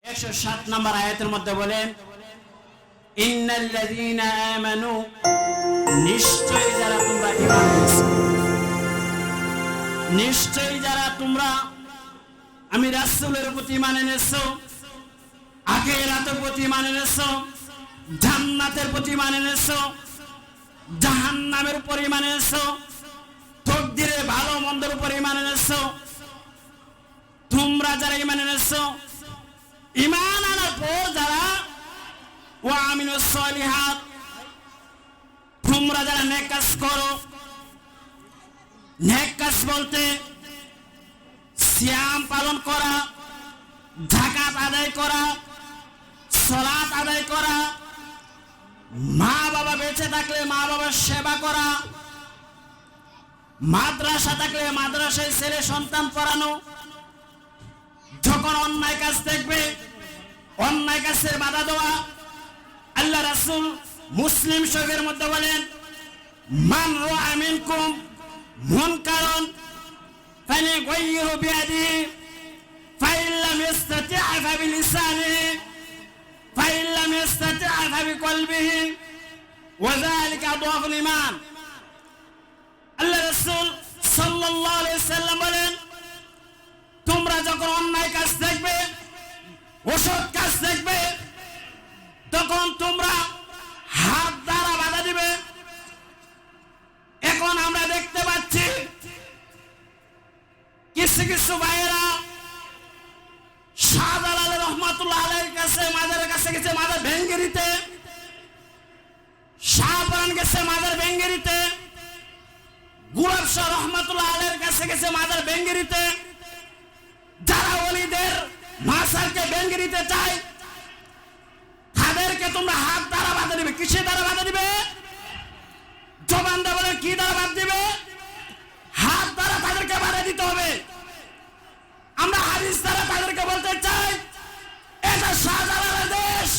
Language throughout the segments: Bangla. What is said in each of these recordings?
107 নম্বর আয়াতের মধ্যে বলেন, ইন্নাল্লাযীনা আমানু, নিশ্চয়ই যারা তোমরা ঈমান এনেছো, নিশ্চয়ই যারা তোমরা আমি রাসূলের প্রতি ঈমান এনেছো, আখিরাতের প্রতি ঈমান এনেছো, জান্নাতের প্রতি ঈমান এনেছো, জাহান্নামের উপর ঈমান এনেছো, তকদিরে ভালো মন্দের উপর ঈমান এনেছো, তোমরা যারা ঈমান এনেছো, ঈমান আনার পর যারা ওয়া আমিলুস সালিহাত, তোমরা যারা নেক কাজ করো, নেক কাজ বলতে সিয়াম পালন করা, যাকাত আদায় করা, সালাত আদায় করা, মা বাবা বেঁচে থাকলে মা বাবার সেবা করা, মাদ্রাসা থাকলে মাদ্রাসায় ছেলে সন্তান পড়ানো, যখন অন্যায় কাজ দেখবে অন্যায় কাজের বাধা দেওয়া। আল্লাহ রাসূল মুসলিম শরীফের মধ্যে বলেন, মান রাআ মিনকুম মুনকারান ফালিয়ুগাইয়িরহু বিয়াদিহি ফাইন লাম ইসতাতি' ফাবিলিসানিহি ফাইন লাম ইসতাতি' ফাবিকলবিহি ওয়া যালিকা আদওয়াফুল ঈমান। আল্লাহ রাসূল সাল্লাল্লাহু আলাইহি ওয়াসাল্লাম বলেন, তোমরা যখন অন্যায় কাজ দেখবে, অসৎ কাজ দেখবে, তখন তোমরা হাত দ্বারা বাধা দিবে। এখন আমরা দেখতে পাচ্ছি কিছু কিছু ভাইয়েরা শাহজালাল রহমাতুল্লাহ আলাইহির কাছে মাজারের কাছে গেছে মাজার ভেঙে দিতে, শাহজালাল গেছে মাজার ভেঙে দিতে, গোলাপ শাহ রহমাতুল্লাহ আলাইহির কাছে গেছে মাজার ভেঙে দিতে। যারা ওলিদের মাজারকে ভেঙে দিতে চায় তাদেরকে তোমরা হাত দ্বারা বাধা দিবে। কিসের দ্বারা বাধা দিবে? জবান দিয়ে বলে কি দ্বারা বাধা দিবে? হাত দ্বারা তাদেরকে বাধা দিতে হবে। আমরা হাদিস দ্বারা তাদেরকে বলতে চাই, এটা শাহজালালের দেশ,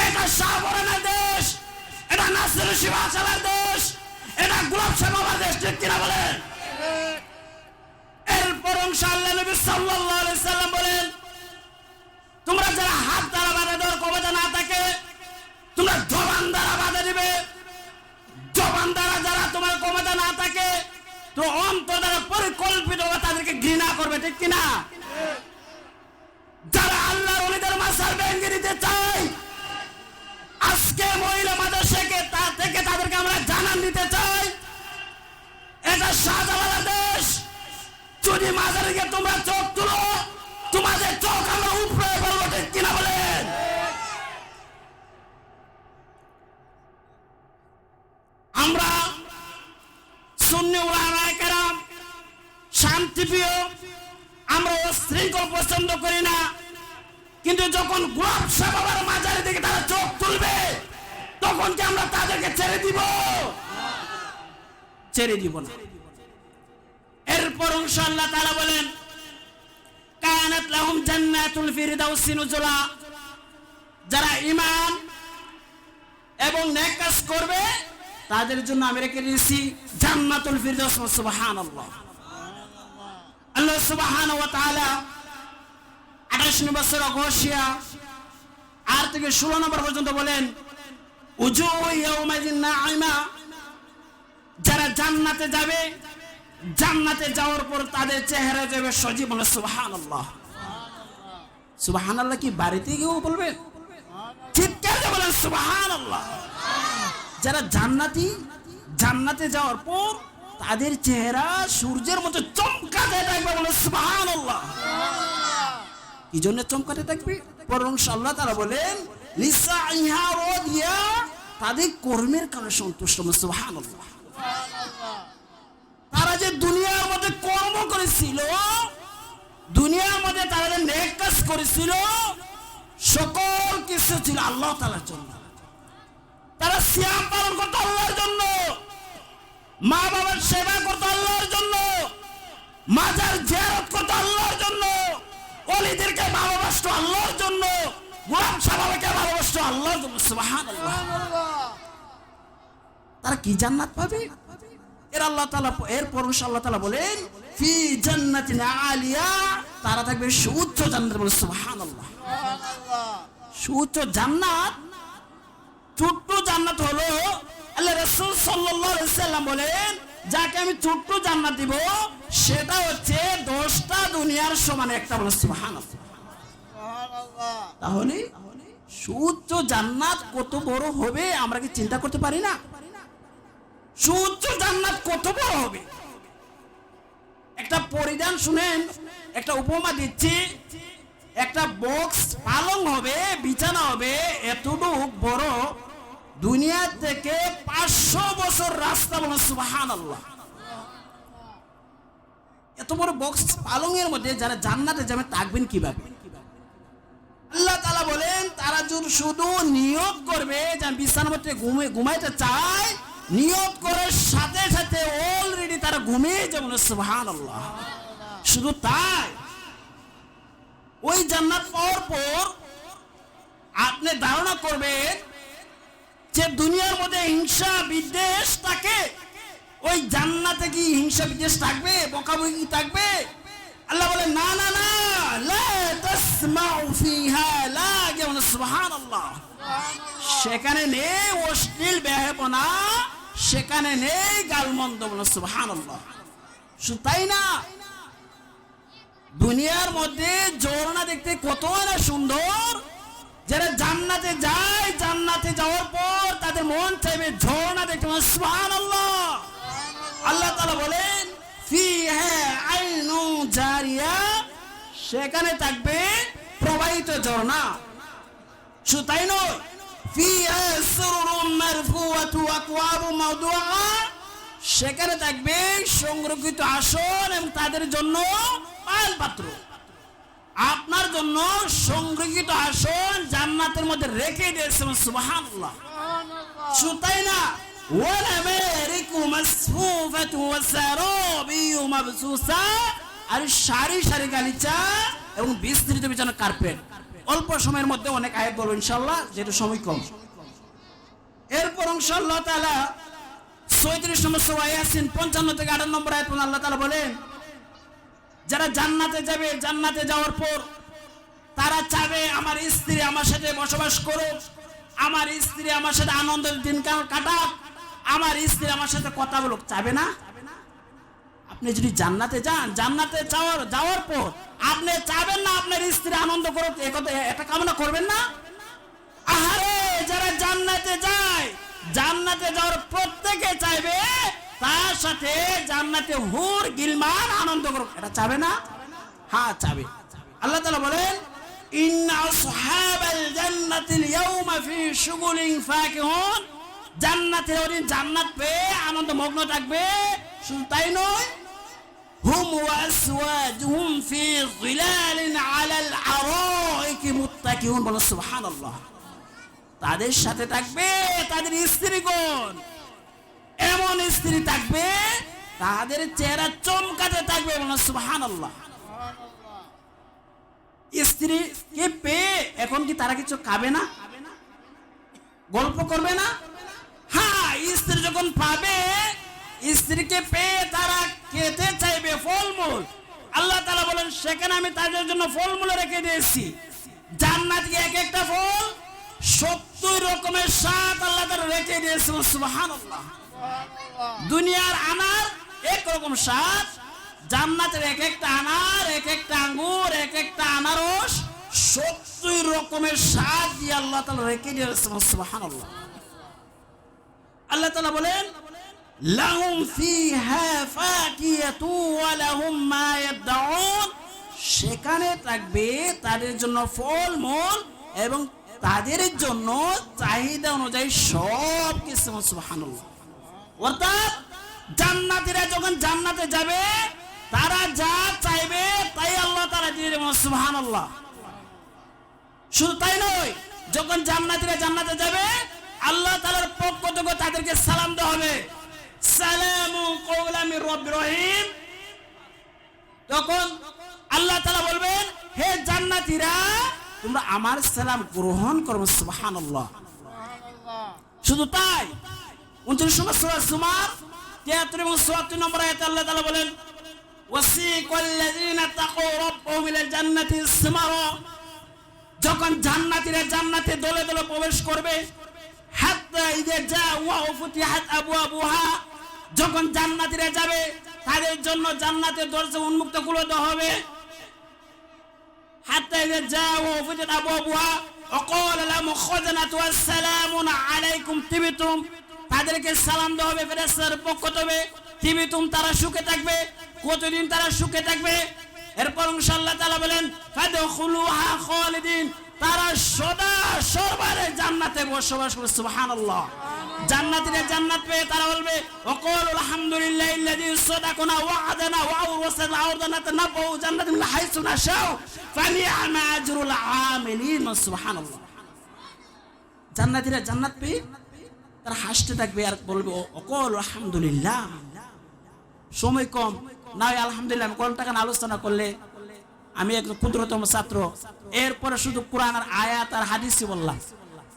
এটা শাহপরানের দেশ, এটা নাসির শিবাচালার দেশ, এটা গোলাপ শাহ বাবার দেশ। ঠিক কিনা বলেন? এরপর ইনশাআল্লাহ নবী সাল্লাল্লাহু আলাইহি ওয়াসাল্লাম বলেন, তোমরা যারা হাত দ্বারা বাধা দেওয়ার ক্ষমতা না থাকে, তোমরা জবান দ্বারা বাধা দিবে। জবান দ্বারা যারা তোমার ক্ষমতা না থাকে, তো অন্তর দ্বারা পরিকল্পিতভাবে তাদেরকে ঘৃণা করবে। ঠিক কিনা? যারা আল্লাহর ওলিদের মাজার ভেঙে দিতে চায়, আজকে মহিলা মাদ্রাসাকে তা থেকে তাদেরকে আমরা জানান দিতে চাই, এটা শাহজালালের দেশ। যদি মাজারে গিয়ে তোমরা চোখ তুলো, তোমাদের চোখ আমরা উপরে ফেলবো। ঠিক কিনা বলেন? আমরা সুন্নি উলামায়ে কেরাম শান্তিপ্রিয়, আমরা অশৃঙ্খল পছন্দ করি না, কিন্তু যখন গোলাপ শাহ বাবার মাজারের দিকে তারা চোখ তুলবে, তখন কি আমরা তাদেরকে ছেড়ে দিব? ছেড়ে দিব না। এরপর ইনশাআল্লাহ তাআলা বলেন, কানাত লাহুম জান্নাতুল ফিরদাউসি নুজুলা, যারা ঈমান এবং নেক কাজ করবে তাদের জন্য আমি রেখে দিয়েছি জান্নাতুল ফিরদাউস। সুবহানাল্লাহ। আল্লাহ সুবহানাহু ওয়া তাআলা 28 নম্বর সূরা গাশিয়া 8 থেকে 16 নম্বর পর্যন্ত বলেন, উজুহু ইয়াওমাইযিন নাঈমা, যারা জান্নাতে যাবে, জান্নাতে যাওয়ার পর তাদের চেহারা যাবে সজীব। বলে সুবহানাল্লাহ। সুবহানাল্লাহ কি বাড়িতে গিয়েও বলবে? চিৎকার দিয়ে বলেন সুবহানাল্লাহ। যারা জান্নাতি, জান্নাতে যাওয়ার পর তাদের চেহারা সূর্যের মতো চমকাতে থাকবে। বলে সুবহানাল্লাহ। কি জন্য চমকাতে থাকবে? পরে ইনশাআল্লাহ তারা বলেন, লিসাইহা রাদিয়া, তাদের কর্মের কারণে সন্তুষ্ট। বলে সুবহানাল্লাহ। তারা যে দুনিয়ার মধ্যে কর্ম করেছিল, দুনিয়ার মধ্যে তারা যে নেক কাজ করেছিল, সকল কিছু ছিল আল্লাহ তাআলার জন্য। তারা সিয়াম পালন করত আল্লাহর জন্য, মা বাবার সেবা করত আল্লাহর জন্য, মাজার জিয়ারত করত আল্লাহর জন্য, ওলিদেরকে ভালোবাসত আল্লাহর জন্য, গোলাম শাহ বাবাকে ভালোবাসত আল্লাহর জন্য। সুবহানাল্লাহ। তারা কি জান্নাত পাবে? এর আল্লাহ তাআলা এরপর আল্লাহ তাআলা বলেন ফি জান্নাতিন আলিয়া, তারা থাকবে সুউচ্চ জান্নাতে। বলে সুবহানাল্লাহ। সুউচ্চ জান্নাত, ছোট্ট জান্নাত হলো আল্লাহ রাসূল সাল্লাল্লাহু আলাইহি সাল্লাম বলেন যাকে আমি ছোট্ট জান্নাত দিব সেটা হচ্ছে 10টা দুনিয়ার সমান একটা। বলে সুবহানাল্লাহ। তাহলে সুউচ্চ জান্নাত কত বড় হবে আমরা কি চিন্তা করতে পারি না? সুউচ্চ জান্নাত কত বড় হবে? একটা পরিধান শুনেন, একটা উপমা দিচ্ছি, একটা বক্স পালং হবে, বিছানা হবে এতটুক বড়, দুনিয়া থেকে 500 বছর রাস্তা। বলে সুবহানাল্লাহ। এত বড় বক্স পালং এর মধ্যে যারা জান্নাতে যাবে থাকবেন কিভাবে? আল্লাহ তাআলা বলেন তারা যদি শুধু নিয়ত করবে যে বিছানার মধ্যে ঘুমাইতে চায়, নিয়ত করার সাথে সাথে অলরেডি তারা ঘুমিয়ে যাবে। সুবহানাল্লাহ। শুধু তাই, ওই জান্নাত পাওয়ার পর আপনি ধারণা করবেন যে দুনিয়ার মধ্যে হিংসা বিদ্বেষ থাকে, ওই জান্নাতে কি হিংসা বিদ্বেষ থাকবে? বকাবকি থাকবে? আল্লাহ বলে না না না, লা তাসমাউ ফিহা লাগিয়া। সুবহানাল্লাহ। সেখানে নেই অশ্লীল বেহায়াপনা, সেখানে নেই গালমন্দ। বলে সুবহানাল্লাহ। শুধু তাই না, দুনিয়ার মধ্যে ঝর্ণা দেখতে কত না সুন্দর। যারা জান্নাতে যায়, জান্নাতে যাওয়ার পর তাদের মন চাইবে ঝর্ণা দেখতে। সুবহানাল্লাহ। আল্লাহ তাআলা বলেন ফিহা আইনু জারিয়া, সেখানে থাকবে প্রবাহিত ঝর্ণা। শুধু তাই নয়, ফিহা সুরুরুম মারফুআতু ওয়া আকওয়াবুম মাওদুআ, সেখানে থাকবে সংরক্ষিত আসন এবং তাদের জন্য পানপাত্র। আপনার জন্য সংরক্ষিত আসন জান্নাতের মধ্যে রেখে দিয়েছেন। সুবহানাল্লাহ। শুধু তাই না, ওয়ালামারিকু মাসফুফাতু ওয়াসারাবিয়ু মাবসুসা, আর সারি সারি গালিচা এবং বিস্তৃত বিছানা কার্পেট। অল্প সময়ের মধ্যে অনেক আয়াত বলবো ইনশাআল্লাহ, যেহেতু সময় কম। এরপর ইনশাআল্লাহ তাআলা ৩৬ নম্বর সূরা ইয়াসিন ৫৫ থেকে ৮৮ নম্বর আয়াত আল্লাহ তাআলা বলেন যারা জান্নাতে যাবে, জান্নাতে যাওয়ার পর তারা চাবে আমার স্ত্রী আমার সাথে বসবাস করুক, আমার স্ত্রী আমার সাথে আনন্দের দিন কাটাক, আমার স্ত্রী আমার সাথে কথা বলুক। চাবে না? আপনি যদি জান্নাতে যান, জান্নাতে যাওয়ার পর আপনি চাবেন না আপনার স্ত্রী আনন্দ করুক? এটা কামনা করবেন না? আহারে, যারা জান্নাতে যায়, জান্নাতে যাওয়ার প্রত্যেকে চাইবে তার সাথে জান্নাতে হুর গিলমান আনন্দ করুক। এটা চাবে না? হ্যাঁ চাবে। আল্লাহ তাআলা বলেন ইন্না আসহাবাল জান্নাতিল ইয়াওমা ফি শুগুলিন ফাকিহুন, জান্নাতের ওই জান্নাত পেয়ে আনন্দ মগ্ন থাকবে। শুধু তাই নয়, হুম ওয়া আসওয়াজুহুম ফি যিলালিন আলাল আরাইকি মুত্তাকিউন। বলো সুবহানাল্লাহ। তাদের সাথে থাকবে তাদের স্ত্রীগণ, এমন স্ত্রী থাকবে তাদের চেহারা চমকাতে থাকবে। বলো সুবহানাল্লাহ। স্ত্রীকে পেয়ে এখন কি তারা কিছু খাবে না? গল্প করবে না? হ্যাঁ, স্ত্রী যখন পাবে, স্ত্রীকে পেয়ে তারা খেতে চাইবে ফলমূল। আল্লাহ তাআলা বলেন সেখানে আমি তাদের জন্য ফলমূল রেখে দিয়েছি। জান্নাতে এক একটা ফল 70 রকমের স্বাদ আল্লাহ তাআলা রেখে দিয়েছেন। সুবহানাল্লাহ। দুনিয়ার আনার এক রকম স্বাদ, জান্নাতের এক একটা আনার, এক একটা আঙ্গুর, এক একটা আনারস 70 রকমের স্বাদ দিয়ে আল্লাহ তাআলা রেখে দিয়েছেন। সুবহানাল্লাহ। আল্লাহ তাআলা বলেন লাহুম ফিহা ফাকিয়াতু ওয়া লাহুম মা ইয়াদউন, সেখানে থাকবে তাদের জন্য ফলমূল এবং তাদের জন্য চাহিদা অনুযায়ী সব কিছু। সুবহানাল্লাহ। অর্থাৎ জান্নাতীরা যখন জান্নাতে যাবে তারা যা চাইবে তাই আল্লাহ তাআলা দিয়ে দেবেন। সুবহানাল্লাহ। শুধু তাই নয়, যখন জান্নাতীরা জান্নাতে যাবে আল্লাহ তাআলার পক্ষ থেকে তাদেরকে সালাম দেওয়া হবে, সালামু কওলাম মির রাব্বির রহিম। তখন আল্লাহ তাআলা বলবেন হে জান্নাতীরা তোমরা আমার সালাম গ্রহণ করো। সুবহানাল্লাহ। শুধু তাই 29 নম্বর সূরা জুমার 73 এবং 74 নম্বর আয়াতে আল্লাহ তাআলা বলেন ওয়াসিকাল্লাযীনা তাকাউ রাব্বাহুম ইলাল জান্নাতি যুমারা, যখন জান্নাতীরা জান্নাতে দলে দলে প্রবেশ করবে, হাত্তা ইযা জাউ ওয়া ফুতিহাত আবওয়াবুহা, যখন জান্নাতীরা যাবে তাদের জন্য জান্নাতের দরজা উন্মুক্ত করে দেওয়া হবে। হাত্তা ইযা জাউ ওয়া ফুতিহাত আবওয়াবুহা ওয়া ক্বালা লাহুম খাযানাতু আসসালামু আলাইকুম তিবতুম, তাদেরকে সালাম দেওয়া হবে ফেরেশতাদের পক্ষ থেকে, তিবতুম তারা সুখে থাকবে। কতদিন তারা সুখে থাকবে? এরপর ইনশাআল্লাহ তাআলা বলেন ফাদখুলুহা খালিদিন, তারা সদা সর্বদা জান্নাতে বসবাস করবে। সুবহানাল্লাহ। জান্নাতীরা জান্নাত পেয়ে তারা বলবে ওয়াকুলু আলহামদুলিল্লাহিল্লাযী সাদাকানা ওয়া'দানা ওয়া আওরাসানা আরদানা তানাব্বু জান্নাতুন মিন হাইসু নাশাউ ফানি'মা আজরুল আমিলিন। সুবহানাল্লাহ। জান্নাতীরা জান্নাত পেয়ে তারা হাসতে থাকবে আর বলবে ওয়াকুলু আলহামদুলিল্লাহ। সময় কম, না আলহামদুলিল্লাহ আমি কোন টাকা আলোচনা করলে আমি একজন ক্ষুদ্রতম ছাত্র, এরপরে শুধু কোরআন আর আয়াত আর হাদিসই বললাম,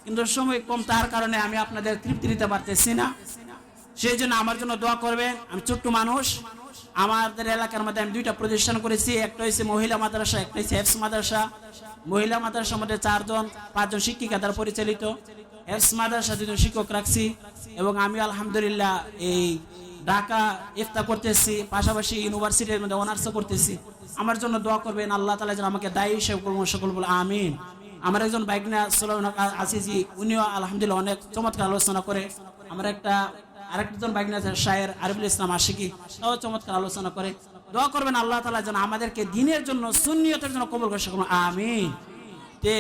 কিন্তু সময় কম, তার কারণে আমি আপনাদের তৃপ্তি দিতে পারতেছি না। সেই জন্য আমার জন্য দোয়া করবেন। আমি ছোট্ট মানুষ, আমাদের এলাকার মধ্যে আমি 2টা প্রতিষ্ঠান করেছি, একটা হচ্ছে মহিলা মাদ্রাসা, একটা হচ্ছে হেফস মাদ্রাসা। মহিলা মাদ্রাসার মধ্যে 4 জন 5 জন শিক্ষিকা দ্বারা পরিচালিত, হেফস মাদ্রাসা 2 জন শিক্ষক রাখছি, এবং আমি আলহামদুলিল্লাহ এই ঢাকা ইফতা করতেছি, পাশাপাশি ইউনিভার্সিটির মধ্যে অনার্সও করতেছি। আমার জন্য দোয়া করবেন, আল্লাহ তাআলা যেন আমাকে দায়ী হিসেবে সকল বলে আমিন। আমার একজন বাইকনা সুলাইমান আসিজি, উনিও আলহামদুলিল্লাহ অনেক চমৎকার আলোচনা করে। আমার আরেকজন বাইকনা শায়ের আরিফুল ইসলাম আশিকি, তাও চমৎকার আলোচনা করে। দোয়া করবেন আল্লাহ তাআলা যেন আমাদেরকে দ্বীনের জন্য সুন্নিয়তের জন্য কবুল করে সকল আমিন। তে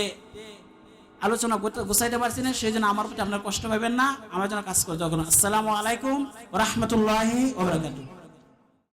আলোচনা গোছাইতে পারছি না, সেই জন্য আমার প্রতি আপনার কষ্ট পাবেন না, আমার জন্য কাজ করে দোয়া করুন। আসসালামু আলাইকুম ওয়া রাহমাতুল্লাহি ওয়া বারাকাতুহু।